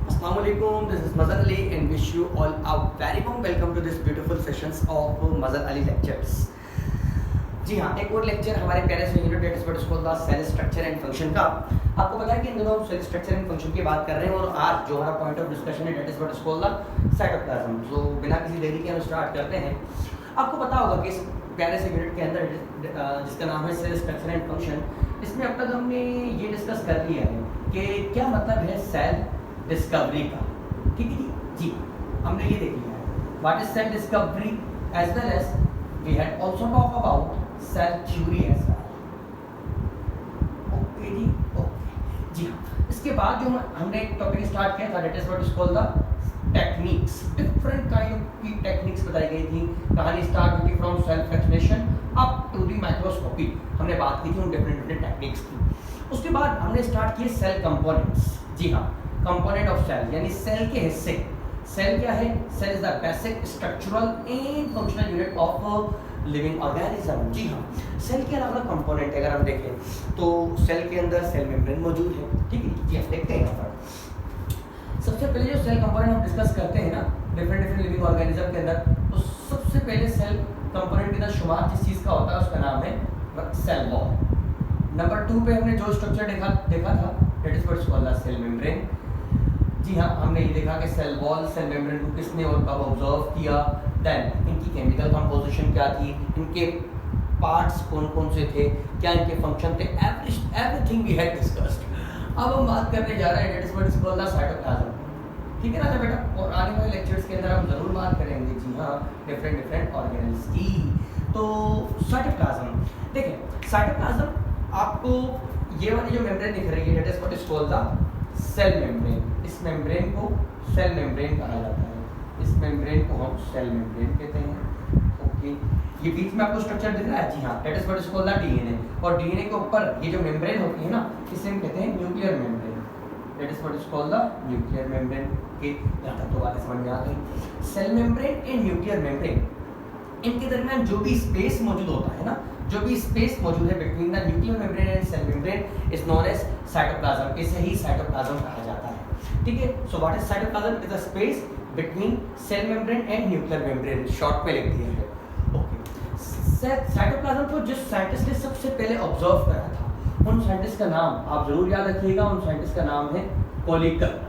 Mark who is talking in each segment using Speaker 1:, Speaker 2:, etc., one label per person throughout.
Speaker 1: Assalamualaikum, this is Mazhar Ali and wish you all a very warm welcome to this beautiful sessions of Mazhar Ali lectures. जी हाँ, एक और lecture हमारे प्यारे से unit that is called the cell structure and function का। आपको पता है कि इन दोनों हम सेल स्ट्रक्चर एंड फंक्शन की बात कर रहे हैं और आज जो हमारा पॉइंट ऑफ डिस्कशन है that is called the cytoplasm. तो बिना किसी देरी के हम स्टार्ट करते हैं। आपको पता होगा कि इस प्यारे से यूनिट के अंदर जिसका नाम है सेल स्ट्रक्चर एंड फंक्शन, इसमें अब तक हमने ये डिस्कस कर लिया है कि क्या मतलब है सेल डिस्कवरी का। ठीक है जी, हमने ये देख लिया है what is cell discovery as well as we had also talk about cell theory as well. Okay जी, ओके जी हाँ। इसके बाद जो हमने एक टॉपिक स्टार्ट किया था that is what is called the techniques. Different kind की टेक्निक्स बताई गई थी। कहानी स्टार्ट हुई थी from cell fractionation up to the microscopy. हमने बात की थी उन डिफरेंट टेक्निक्स की। उसके बाद हमने स्टार्ट किए सेल कंपोनेंट्स। जी हाँ, कंपोनेंट ऑफ सेल यानी सेल के हिस्से। सेल क्या है? Cell is the basic structural and functional unit of living organism. जी हाँ, सेल के अलग अलग कंपोनेंट अगर हम देखें तो सेल के अंदर सेल मेम्ब्रेन मौजूद है। ठीक है जी, हम देखते हैं यहाँ पर सबसे पहले जो सेल कंपोनेंट हम डिस्कस करते हैं ना डिफरेंट लिविंग ऑर्गेनिज्म के अंदर, तो सबसे पहले सेल कंपोनेंट के अंदर शुमार जिस चीज़ का होता है उसका नाम है सेल वॉल। नंबर 2 पे हमने जो स्ट्रक्चर देखा था that is what's called the cell membrane. जी हाँ, हमने ये देखा कि सेल वॉल सेल मेम्ब्रेन को किसने और कब ऑब्जर्व किया, देन इनकी केमिकल कंपोजिशन क्या थी, इनके पार्ट्स कौन कौन से थे, क्या इनके फंक्शन थे, एवरीथिंग वी हैड डिस्कस्ड। अब हम बात करने जा रहे हैं that is what is called the cytoplasm. ठीक है ना बेटा, और आने वाले लेक्चर्स के अंदर हम जरूर बात करेंगे जी हाँ डिफरेंट ऑर्गेनेल्स की। तो साइटोप्लाज्म देखें, साइटोप्लाज्म आपको ये वाली जो मेम्ब्रेन दिख रही है that is what is called the cell membrane. इस मेम्ब्रेन को सेल मेम्ब्रेन कहा जाता है। इस मेम्ब्रेन को हम सेल मेम्ब्रेन कहते हैं। ओके, ये बीच में आपको स्ट्रक्चर दिख रहा है जी हाँ, that is what is called the DNA. और डीएनए के ऊपर ये जो मेम्ब्रेन होती है ना इसे हम कहते हैं nuclear membrane. That is what is called the nuclear membrane. के यहाँ तक तो बातें समझ में आ गई। Cell membrane and nuclear membrane, इनके दरमियान जो भी स्पेस मौजूद होता है ना, जो भी स्पेस मौजूद है between the nuclear membrane and cell membrane is known as cytoplasm. इसे ही साइटोप्लाज्म कहा जाता है। ठीक है, so what is cytoplasm? Is the space between cell membrane and nuclear membrane. Short में लिख दिया है। ओके, साइटोप्लाज्म को जिस साइंटिस्ट ने सबसे पहले ऑब्जर्व करा था उन साइंटिस्ट का नाम आप जरूर याद रखिएगा। उन साइंटिस्ट का नाम है कोलिकर।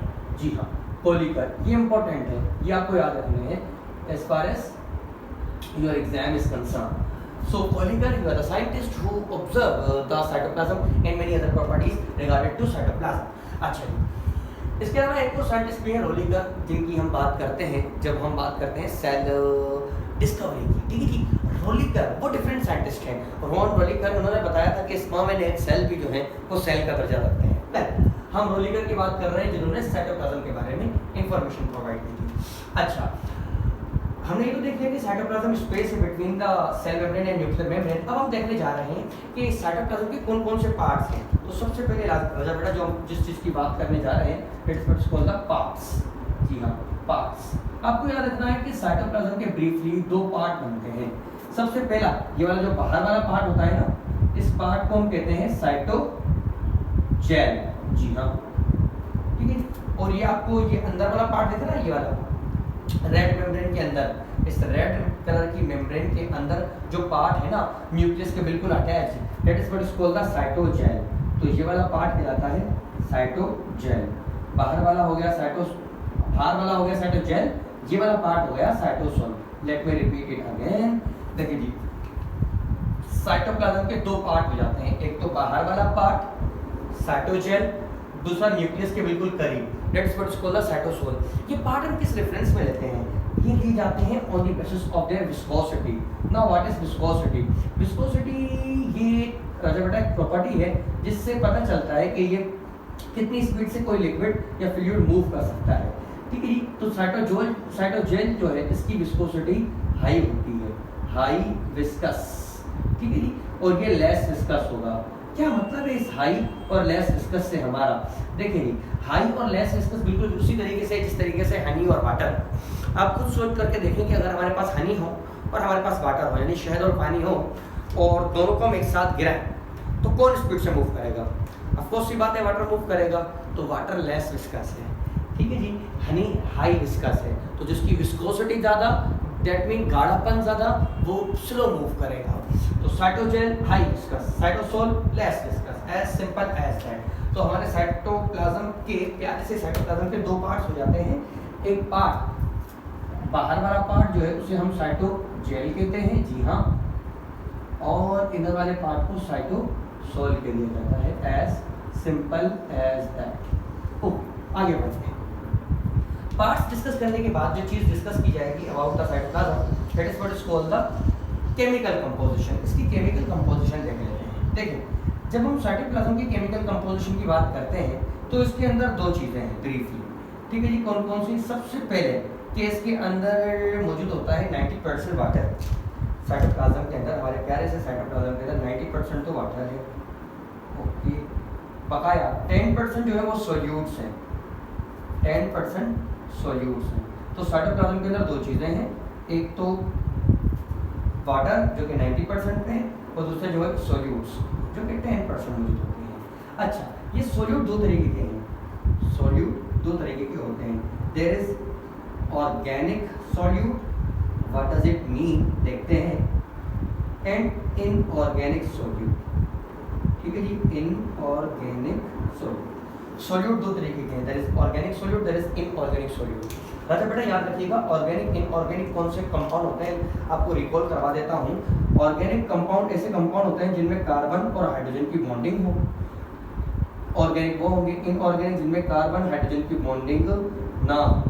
Speaker 1: जी हाँ, कोलिकर। ये इंपॉर्टेंट है, ये आपको याद रखने हैं as far as your exam is concerned. So Koeliker, you are the scientist who observe the cytoplasm and many other properties regarding to cytoplasm. अच्छा जी, इसके अलावा एक और साइंटिस्ट भी है रोलिकर, जिनकी हम बात करते हैं जब हम बात करते हैं सेल डिस्कवरी की। ठीक है जी, रोलिकर वो डिफरेंट साइंटिस्ट हैं। रॉन रोलिकर, उन्होंने बताया था कि स्पर्म एंड एग सेल भी जो है वो सेल का दर्जा रखते हैं। वेल, हम रोलिकर की बात कर रहे हैं जिन्होंने साइटोप्लाज्म के बारे में इंफॉर्मेशन प्रोवाइड की थी। अच्छा, हमने ये तो देख लिया कि साइटोप्लाज्म स्पेस है between the cell membrane and nuclear membrane. अब हम देखने जा रहे हैं कि साइटोप्लाज्म के कौन कौन से पार्ट्स हैं। तो सबसे पहले राजा बेटा जो हम जिस चीज़ की बात करने जा रहे हैं it's what's called the parts. जी हाँ, पार्ट्स। आपको याद रखना है कि साइटोप्लाज्म के ब्रीफली 2 पार्ट बनते हैं। सबसे पहला ये वाला जो बाहर वाला पार्ट होता है ना, इस पार्ट को हम कहते हैं साइटोजेल। जी हाँ, ठीक है। और ये आपको ये अंदर वाला पार्ट दिख रहा है, ये वाला रेड मेम्ब्रेन के अंदर, इस रेड कलर की मेम्ब्रेन के अंदर जो पार्ट है ना न्यूक्लियस के बिल्कुल attach, that is what is called the cytogel. तो ये वाला पार्ट कहलाता है साइटोजेल। बाहर वाला हो गया बाहर वाला हो गया साइटोजेल, ये वाला पार्ट हो गया cytosol. Let me repeat it again. देखिए जी, साइटोप्लाज्म के 2 पार्ट हो जाते हैं, एक तो बाहर वाला पार्ट साइटोजेल, दूसरा न्यूक्लियस के बिल्कुल करीब that's what is called the cytosol. ये पार्ट हम किस रेफरेंस में लेते हैं? ये लिए जाते हैं on the basis of there viscosity. Now what is viscosity? Viscosity ये राजा बेटा एक प्रॉपर्टी है जिससे पता चलता है कि ये कितनी स्पीड से कोई लिक्विड या फ्लूइड मूव कर सकता है। ठीक है जी, तो साइटोजेल जो है इसकी विस्कोसिटी हाई होती है, हाई विस्कस। ठीक है जी, और ये लेस विस्कस होगा। क्या मतलब है इस हाई और लेस विस्कस से हमारा? देखिए, हाई और लेस विस्कस बिल्कुल उसी तरीके से जिस तरीके से हनी और वाटर। आप खुद सोच करके देखें कि अगर हमारे पास हनी हो और हमारे पास वाटर हो, यानी शहद और पानी हो, और दोनों को हम एक साथ गिराएं तो कौन स्पीड से मूव करेगा? ऑफ कोर्स सी बात है वाटर मूव करेगा। तो वाटर लेस विस्कस है, ठीक है जी। हनी हाई विस्कस है, तो जिसकी विस्कोसिटी ज़्यादा, दैट मीन गाढ़ापन ज़्यादा, वो स्लो मूव करेगा। तो cytogel high viscous, cytosol less viscous, as simple as that. तो हमारे साइटोप्लाज्म के प्यारे से साइटोप्लाज्म के दो पार्ट्स हो जाते हैं। एक पार्ट बाहर वाला पार्ट जो है उसे हम साइटोजेल कहते हैं, जी हाँ, और इधर वाले पार्ट को साइटोसोल कह दिया जाता है, एज सिंपल एज दैट। आगे बढ़ते हैं। पार्ट्स डिस्कस करने के बाद जो चीज़ डिस्कस की जाएगी about the cytoplasm, that is what is called the chemical composition. इसकी केमिकल कंपोजिशन देख लेते हैं। देखिए, जब हम साइटोप्लाज्म की केमिकल कंपोजिशन की बात करते हैं तो इसके अंदर दो चीज़ें हैं ब्रीफली, ठीक है जी। कौन कौन सी? सबसे पहले कि इसके अंदर मौजूद होता है 90% वाटर। साइटोप्लाज्म के अंदर, हमारे प्यारे से साइटोप्लाज्म के अंदर 90% तो वाटर है, ओके। बकाया 10% जो है वो सोल्यूट्स हैं, 10% सोल्यूट्स हैं। तो साइटोप्लाज्म के अंदर दो चीज़ें हैं, एक तो वाटर जो कि 90% में, और दूसरे जो है सोल्यूट्स जो कि 10% मौजूद होते हैं। अच्छा, ये सोल्यूट दो तरीके के हैं, सोल्यूट दो तरीके के होते हैं। There is organic solute, what does it mean देखते हैं, एंड इनऑर्गेनिक सोल्यूट, ठीक है जी। इनऑर्गेनिक सोल्यूट, सोल्यूट दो तरीके के हैं, there is organic solute, there is inorganic solute. राजा बेटा याद रखिएगा, ऑर्गेनिक इनऑर्गेनिक कौन से कंपाउंड होते हैं, आपको रिकॉल करवा देता हूँ। ऑर्गेनिक कंपाउंड ऐसे कंपाउंड होते हैं जिनमें कार्बन और हाइड्रोजन की बॉन्डिंग हो, ऑर्गेनिक वो होंगे। इनऑर्गेनिक जिनमें कार्बन हाइड्रोजन की बॉन्डिंग ना हो,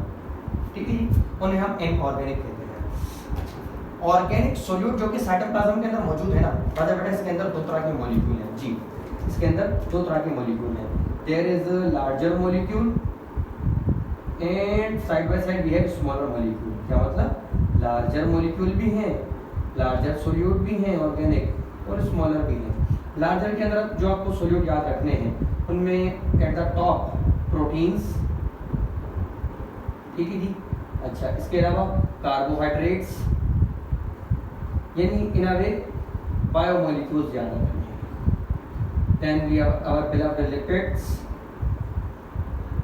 Speaker 1: ठीक है जी, उन्हें हम इनऑर्गेनिक कहते हैं। ऑर्गेनिक सोल्यूट जो कि साइटोप्लाज्म के अंदर मौजूद है ना राजा बेटा, इसके अंदर दो तरह के मॉलिक्यूल हैं जी, इसके अंदर दो तरह के मॉलिक्यूल हैं। There is larger molecule and side by side we have smaller molecule. क्या मतलब? लार्जर मॉलिक्यूल भी हैं, लार्जर सोल्यूट भी हैं ऑर्गेनिक, और स्मॉलर भी हैं। लार्जर के अंदर जो आपको सोल्यूट याद रखने हैं उनमें एट द टॉप प्रोटीन्स, ठीक है जी। अच्छा, इसके अलावा कार्बोहाइड्रेट्स, यानी इन अ वे बायोमोलिक्यूल्स याद रखने हैं। Then we have our beloved lipids,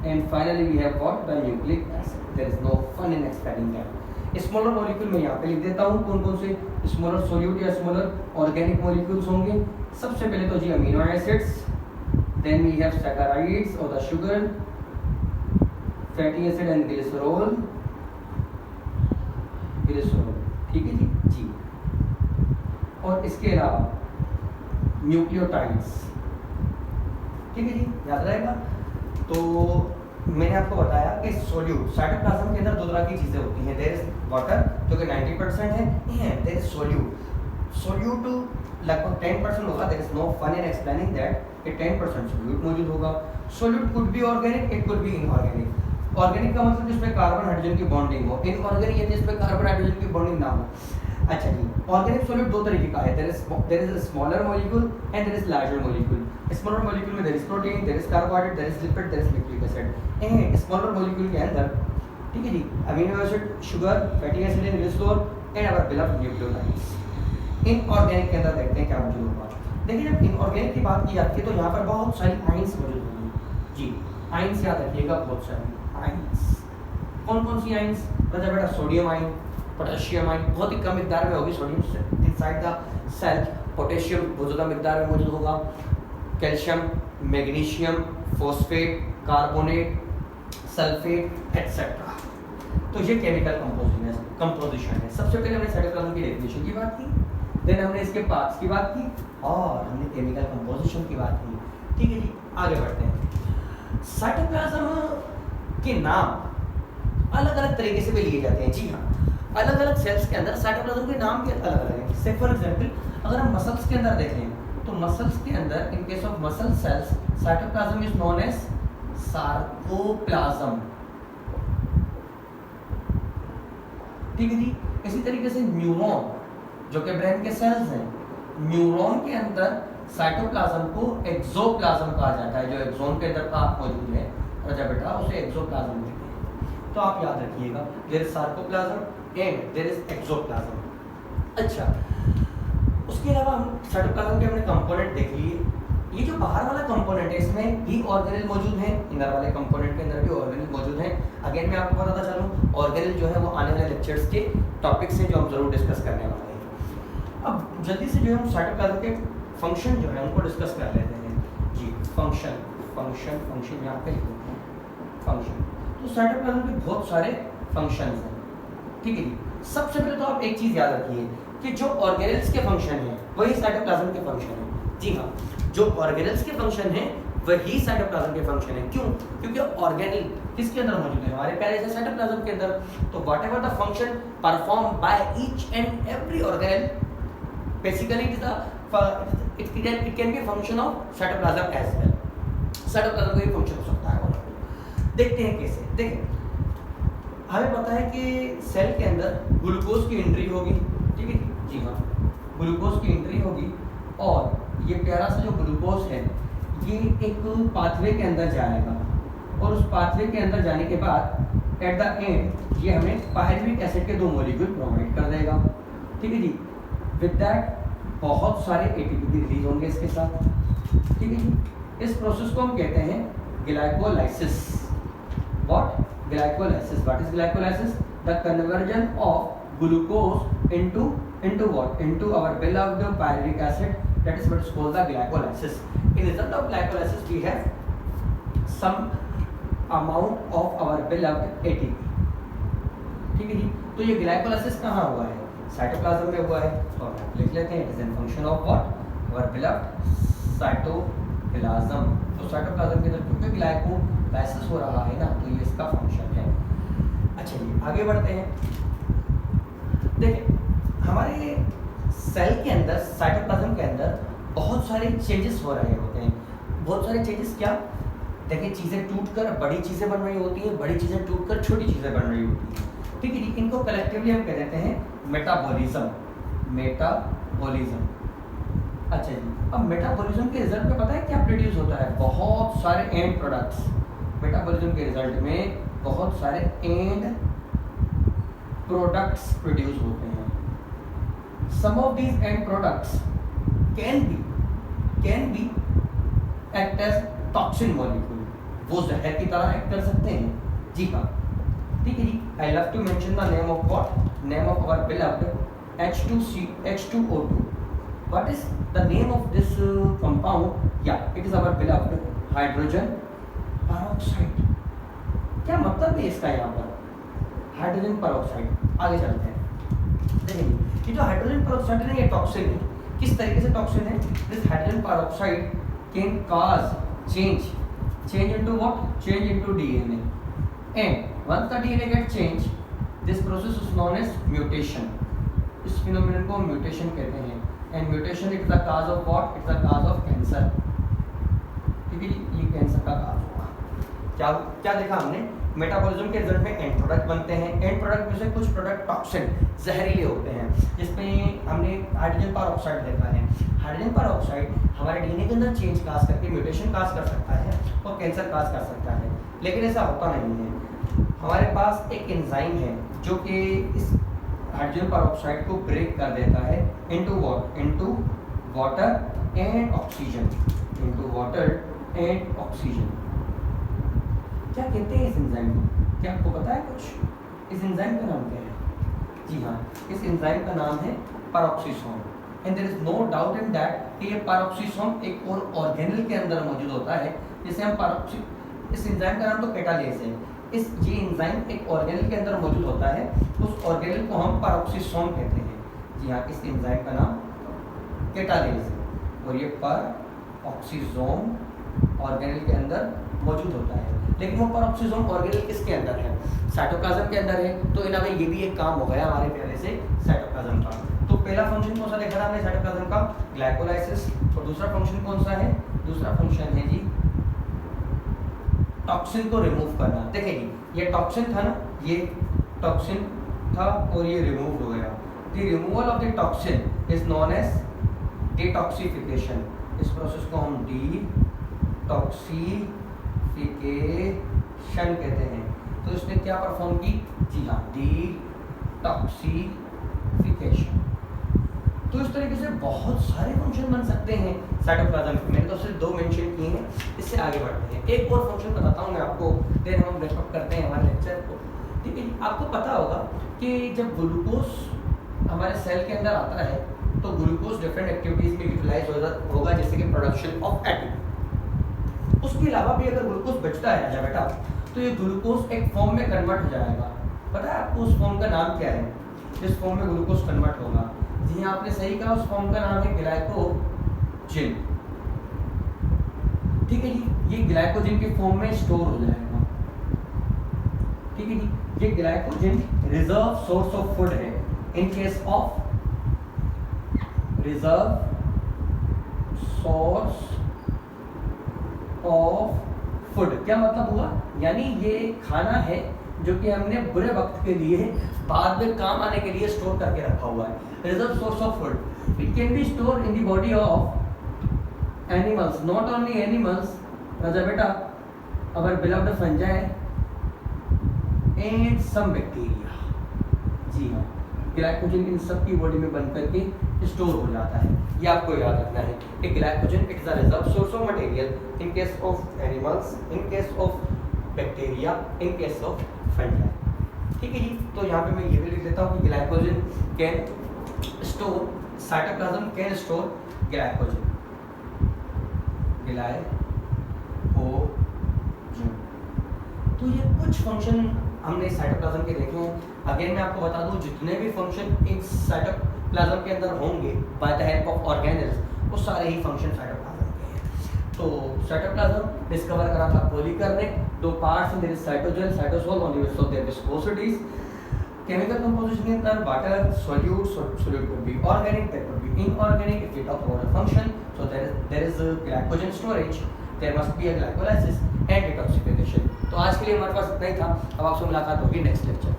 Speaker 1: and finally we have got the nucleic acid. There is no fun in explaining them. Smaller molecule में यहाँ पे लिख देता हूँ कौन कौन से स्मॉलर सोल्यूट या स्मॉलर ऑर्गेनिक मॉलिक्यूल्स होंगे। सबसे पहले तो जी amino acids, then we have saccharides और the sugar, fatty acid and glycerol, ठीक है जी। और इसके अलावा न्यूक्लियोटाइड्स, ठीक है जी, याद रहेगा। तो मैंने आपको बताया कि सोल्यूट साइटोप्लाज्म के अंदर दो तरह की चीज़ें होती हैं। देयर इज वाटर जो कि 90% है, and there is solute. Solute लगभग 10% होगा। There is no fun in explaining that कि 10% सोल्यूट मौजूद होगा। Solute could be organic, it could be inorganic. Organic का मतलब जिसमें कार्बन हाइड्रोजन की बॉन्डिंग हो, इनऑर्गेनिक यानी जिसमें कार्बन हाइड्रोजन की बॉन्डिंग ना हो। अच्छा जी, ऑर्गेनिक सोल्यूट दो तरीके का है, there is smaller molecule and there is larger molecule. Smaller molecule में there is protein, there is carbohydrate, there is lipid, there is nucleic acid. And smaller molecule के अंदर, ठीक है जी, amino acid, sugar, fatty acid and glycerol and our beloved nucleotides. Inorganic के अंदर देखते हैं क्या मौजूद होगा। देखिए, जब इनऑर्गेनिक की बात की जाती है तो यहाँ पर बहुत सारी आइंस मौजूद होंगी जी। आइंस याद रखिएगा, बहुत सारी आइंस। कौन कौन सी आइंस? राजा बेटा, सोडियम आइन, पोटेशियम आइन, बहुत ही कम मिकदार में होगी sodium inside the cell, potassium बहुत ज़्यादा मिकदार में मौजूद होगा, calcium, magnesium, phosphate, carbonate, sulphate etcetera. तो ये केमिकल कंपोजिशन है। सबसे पहले हमने साइटोप्लाज्म की डेफिनेशन की बात की, देन हमने इसके पार्ट्स की बात की, और हमने केमिकल कंपोजिशन की बात की, ठीक है जी। आगे बढ़ते हैं। साइटोप्लाज्म के नाम अलग अलग तरीके से भी लिए जाते हैं, जी हाँ। अलग अलग सेल्स के अंदर साइटोप्लाज्म के नाम के अलग अलग हैं। से फॉर एग्जांपल अगर हम मसल्स के अंदर देखें तो मसल्स के अंदर in case of muscle cells cytoplasm is known as sarcoplasm, ठीक है जी। इसी तरीके से न्यूरॉन जो कि ब्रेन के सेल्स हैं, न्यूरॉन के अंदर साइटोप्लाज्म को एक्सोप्लाज्म कहा जाता है। जो एक्सोन के अंदर पार्ट मौजूद है राजा बेटा, उसे एक्सोप्लाज्म कहते हैं। तो आप याद रखिएगा, there is sarcoplasm and there is exoplasm. अच्छा, उसके अलावा हम साइटोप्लाज्म के हमने कंपोनेंट देख लिए। ये जो बाहर वाला कंपोनेंट है इसमें भी ऑर्गेनेल मौजूद हैं, इनर वाले कंपोनेंट के अंदर भी ऑर्गेनेल मौजूद हैं। अगेन मैं आपको बताता चलूँ, ऑर्गेनल जो है वो आने वाले लेक्चर्स के टॉपिक्स हैं जो हम जरूर डिस्कस करने वाले हैं। अब जल्दी से जो है हम साइटोप्लाज्म के फंक्शन जो है उनको डिस्कस कर लेते हैं जी। फंक्शन यहाँ पे लिखो फंक्शन। तो साइटोप्लाज्म के बहुत सारे फंक्शंस हैं, ठीक है जी। सबसे पहले तो आप एक चीज़ याद रखिए कि जो ऑर्गेनल्स के फंक्शन हैं वही साइटोप्लाज्म के फंक्शन हैं। जी हाँ, जो ऑर्गेनल्स के फंक्शन हैं वही साइटोप्लाज्म के फंक्शन है। क्यों? क्योंकि ऑर्गेनल किसके अंदर मौजूद है? हमारे प्यारे से साइटोप्लाज्म के अंदर। तो whatever the function perform by each and every organelle, basically it can be function of cytoplasm as well. Cytoplasm का भी फंक्शन हो सकता है। देखते हैं कैसे। देखिए, हमें पता है कि सेल के अंदर ग्लूकोज की एंट्री होगी, ठीक है जी हाँ, ग्लूकोज की एंट्री होगी और ये प्यारा सा जो ग्लूकोज है ये एक पाथवे के अंदर जाएगा और उस पाथवे के अंदर जाने के बाद एट द एंड ये हमें पायरुविक एसिड के 2 मॉलिक्यूल प्रोवाइड कर देगा, ठीक है जी। विद दैट बहुत सारे एटीपी भी रिलीज होंगे इसके साथ, ठीक है जी। इस प्रोसेस को हम कहते हैं glycolysis. What? Glycolysis. What is glycolysis? The conversion of glucose into what? Into our beloved pyruvic acid. That is what is called the glycolysis. In result of glycolysis, we have some amount of our beloved ATP. ठीक है जी। तो ये glycolysis कहाँ हुआ है? Cytoplasm में हुआ है। और लिख लेते हैं, it is an function of what? our beloved cytoplasm. तो साइटोप्लाज्म के अंदर क्योंकि ग्लाइकोलाइसिस हो रहा है ना, तो ये इसका फंक्शन है। अच्छा जी, आगे बढ़ते हैं। देखिए, हमारे सेल के अंदर, साइटोप्लाज्म के अंदर बहुत सारे चेंजेस हो रहे होते हैं। बहुत सारे चेंजेस क्या? देखिए, चीज़ें टूटकर बड़ी चीज़ें बन रही होती हैं, बड़ी चीज़ें टूटकर छोटी चीज़ें बन रही होती हैं, ठीक है जी। इनको कलेक्टिवली हम कह देते हैं मेटाबॉलिज्म। मेटाबॉलिज्म। अच्छा जी, अब मेटाबॉलिज्म के रिजल्ट में पता है क्या प्रोड्यूस होता है? बहुत सारे एंड प्रोडक्ट्स। मेटाबॉलिज्म के रिजल्ट में बहुत सारे एंड प्रोडक्ट्स प्रोड्यूस होते हैं। Some of these end products can be act as toxin molecule. वो जहर की तरह एक्ट कर सकते हैं। जी हाँ, ठीक है जी। I love to mention the name of what? Name of our beloved H2O2. What is the name of this compound? Yeah, it is our beloved hydrogen peroxide. क्या मतलब है इसका यहाँ पर? Hydrogen peroxide. आगे चलते हैं। देखिए, ये जो हाइड्रोजन पेरोक्साइड है ये टॉक्सिन है। किस तरीके से टॉक्सिन है? This hydrogen peroxide can cause change into what? Change into DNA, and once the DNA get change, this process is known as mutation. इस फिनोमेनन को म्यूटेशन कहते हैं। And mutation is the cause of what? It's the cause of cancer, ठीक है जी। ये cancer का cause होगा। क्या देखा हमने? मेटाबॉलिज्म के रिजल्ट में एंड प्रोडक्ट बनते हैं। एंड प्रोडक्ट में से कुछ प्रोडक्ट टॉक्सिन, जहरीले होते हैं, जिसमें हमने हाइड्रोजन पेरोक्साइड देखा है। हाइड्रोजन पेरोक्साइड हमारे डीएनए के अंदर चेंज काज करके म्यूटेशन काज कर सकता है और कैंसर काज कर सकता है, लेकिन ऐसा होता नहीं है। हमारे पास एक एंजाइम है जो कि इस हाइड्रोजन पेरोक्साइड को ब्रेक कर देता है into what? Into water and oxygen. Into water and oxygen. क्या कहते हैं इस एंजाइम को? क्या आपको पता है कुछ? इस एंजाइम का नाम क्या है? जी हाँ, इस एंजाइम का नाम है peroxisome. And there is no doubt in that कि ये पेरोक्सिसोम एक और ऑर्गेनल के अंदर मौजूद होता है, जिसे हम इस एंजाइम का नाम तो कैटालेज है। ये एंजाइम एक ऑर्गेनल के अंदर मौजूद होता है, उस ऑर्गेनल को हम पेरोक्सिसोम कहते हैं। जी हाँ, इस एंजाइम का नाम कैटालेज है और ये पेरोक्सिसोम ऑर्गेनल के अंदर मौजूद होता है। लेकिन वो पेरोक्सिसोम ऑर्गेनल किसके अंदर है? साइटोप्लाज्म के अंदर है। तो इन अवे ये भी एक काम हो गया हमारे प्यारे से साइटोप्लाज्म का। तो पहला फंक्शन कौन सा देखा था हमने साइटोप्लाज्म का? ग्लाइकोलाइसिस। और दूसरा फंक्शन कौन सा है? दूसरा फंक्शन है जी टॉक्सिन को रिमूव करना। देखिए जी, ये टॉक्सिन था ना, ये टॉक्सिन था और ये रिमूव हो गया। The removal of the toxin is known as detoxification. इस प्रोसेस को हम डिटॉक्सिफिकेशन कहते हैं। तो इसने क्या परफॉर्म की? जी हाँ, डिटॉक्सिफिकेशन। तो इस तरीके से बहुत सारे फंक्शन बन सकते हैं साइटोप्लाज्म के। मैंने तो सिर्फ 2 मेंशन किए हैं, इससे आगे बढ़ते हैं। एक और फंक्शन बताता हूँ मैं आपको, देन हम रैप अप करते हैं हमारे लेक्चर को। ठीक है जी, आपको पता होगा कि जब ग्लूकोज हमारे सेल के अंदर आता है तो ग्लूकोज डिफरेंट एक्टिविटीज में यूटिलाइज होगा, जैसे कि प्रोडक्शन ऑफ एटीपी। उसके अलावा भी अगर ग्लूकोज बचता है राजा बेटा, तो ये ग्लूकोज एक फॉर्म में कन्वर्ट हो जाएगा। पता है आपको उस फॉर्म का नाम क्या है, जिस फॉर्म में ग्लूकोज कन्वर्ट होगा? जी हाँ, आपने सही कहा, उस फॉर्म का नाम है ग्लाइकोजन। ठीक है जी, ये ग्लाइकोजन के फॉर्म में स्टोर हो जाएगा। ठीक है जी, ये glycogen reserve source of food है in case of reserve source of food. क्या मतलब हुआ? यानी ये खाना है जो कि हमने बुरे वक्त के लिए बाद में काम आने के लिए स्टोर करके रखा हुआ है। Reserve source of food, it can be store in the body of animals, not only animals राजा बेटा, our beloved fungi and some bacteria. जी हाँ, ग्लाइकोजन इन सब की बॉडी में बन करके स्टोर हो जाता है, ये आपको याद रखना है। एक glycogen it is a reserve source of material in case of animals, in case of bacteria, in case of fungi. ठीक है जी, तो यहाँ पे मैं ये भी लिख देता हूँ कि glycogen can store, cytoplasm can store glycogen, तो ये कुछ फंक्शन हमने साइटोप्लाज्म के देखे हैं। अगेन मैं आपको बता दूं, जितने भी फंक्शन एक साइटोप्लाज्म के अंदर होंगे by the help of organelles, वो सारे ही फंक्शन साइटोप्लाज्म के हैं। तो साइटोप्लाज्म डिस्कवर करा था कोलिकर ने। 2 पार्ट्स हैं, there is cytogel, cytosol, on the basis of their viscosities. Chemical composition के अंदर water, solute could be organic, that could be inorganic. If we talk about a function, so there is a glycogen storage, there must be a glycolysis and detoxification. तो आज के लिए हमारे पास इतना ही था, अब आपसे मुलाकात होगी नेक्स्ट लेक्चर में।